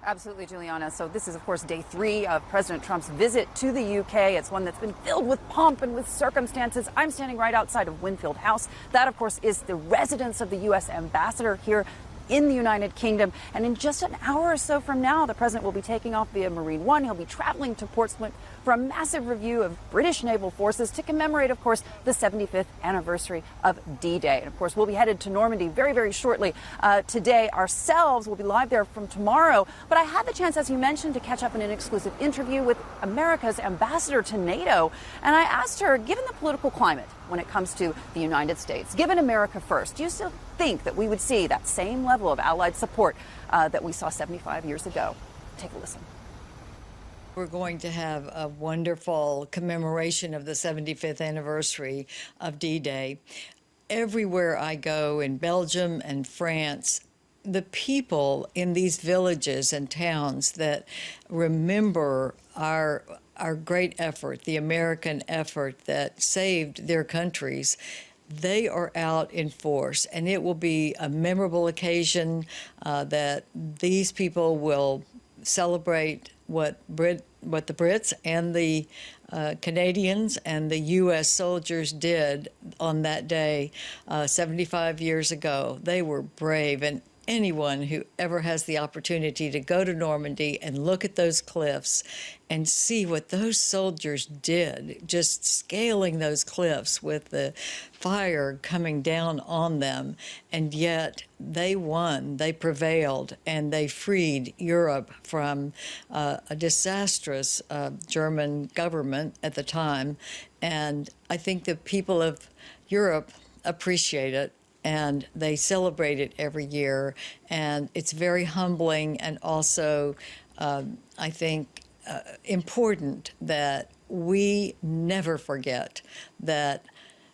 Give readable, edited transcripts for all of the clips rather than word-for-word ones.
Absolutely, Juliana. So this is, of course, day 3 of President Trump's visit to the UK. It's one that's been filled with pomp and with circumstances. I'm standing right outside of Winfield House. That, of course, is the residence of the U.S. ambassador here in the United Kingdom. And in just an hour or so from now, the president will be taking off via Marine One. He'll be traveling to Portsmouth for a massive review of British naval forces to commemorate, of course, the 75th anniversary of D-Day. And of course, we'll be headed to Normandy very, very shortly. Today ourselves will be live there from tomorrow. But I had the chance, as you mentioned, to catch up in an exclusive interview with America's ambassador to NATO. And I asked her, given the political climate when it comes to the United States, given America first, do you still think that we would see that same level of allied support that we saw 75 years ago? Take a listen. We're going to have a wonderful commemoration of the 75th anniversary of D-Day. Everywhere I go in Belgium and France, the people in these villages and towns that remember our great effort, the American effort that saved their countries, they are out in force, and it will be a memorable occasion that these people will celebrate what the Brits and the Canadians and the U.S. soldiers did on that day 75 years ago. They were brave, and anyone who ever has the opportunity to go to Normandy and look at those cliffs and see what those soldiers did, just scaling those cliffs with the fire coming down on them, and yet they won, they prevailed, and they freed Europe from a disastrous German government at the time. And I think the people of Europe appreciate it, and they celebrate it every year. And it's very humbling, and also, I think, important that we never forget that,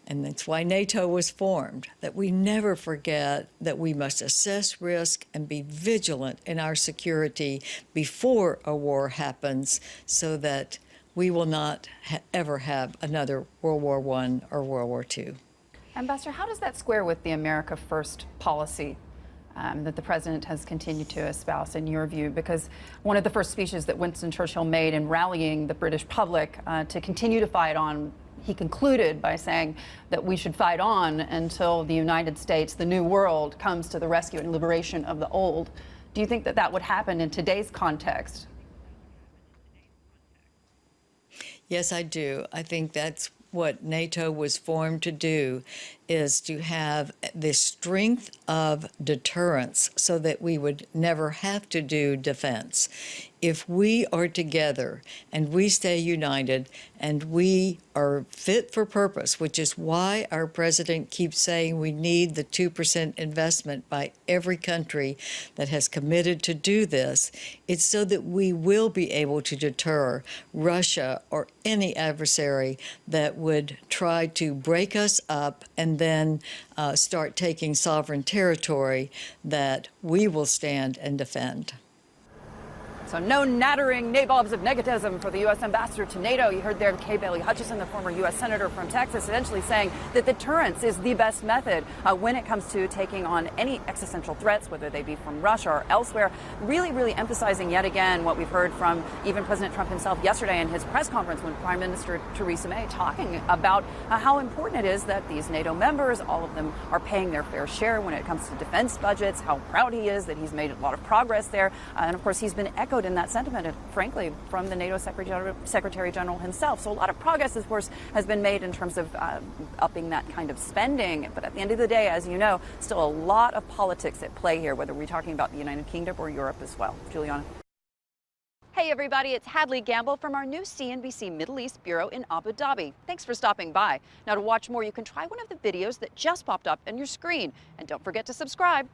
and that's why NATO was formed, that we never forget that we must assess risk and be vigilant in our security before a war happens, so that we will not ever have another World War I or World War II. Ambassador, how does that square with the America First policy that the president has continued to espouse, in your view? Because one of the first speeches that Winston Churchill made in rallying the British public to continue to fight on, he concluded by saying that we should fight on until the United States, the new world, comes to the rescue and liberation of the old. Do you think that that would happen in today's context? Yes, I do. I think that's what NATO was formed to do, is to have the strength of deterrence so that we would never have to do defense. If we are together and we stay united and we are fit for purpose, which is why our president keeps saying we need the 2% investment by every country that has committed to do this, it's so that we will be able to deter Russia or any adversary that would try to break us up and then start taking sovereign territory that we will stand and defend. So no nattering nabobs of negatism for the U.S. ambassador to NATO. You heard there Kay Bailey Hutchison, the former U.S. senator from Texas, essentially saying that deterrence is the best method when it comes to taking on any existential threats, whether they be from Russia or elsewhere. Really, really emphasizing yet again what we've heard from even President Trump himself yesterday in his press conference when Prime Minister Theresa May talking about how important it is that these NATO members, all of them, are paying their fair share when it comes to defense budgets, how proud he is that he's made a lot of progress there. And of course, he's been echoed in that sentiment, and frankly, from the NATO Secretary General himself. So a lot of progress, of course, has been made in terms of upping that kind of spending. But at the end of the day, as you know, still a lot of politics at play here, whether we're talking about the United Kingdom or Europe as well. Juliana. Hey everybody, it's Hadley Gamble from our new CNBC Middle East Bureau in Abu Dhabi. Thanks for stopping by. Now, to watch more, you can try one of the videos that just popped up on your screen. And don't forget to subscribe.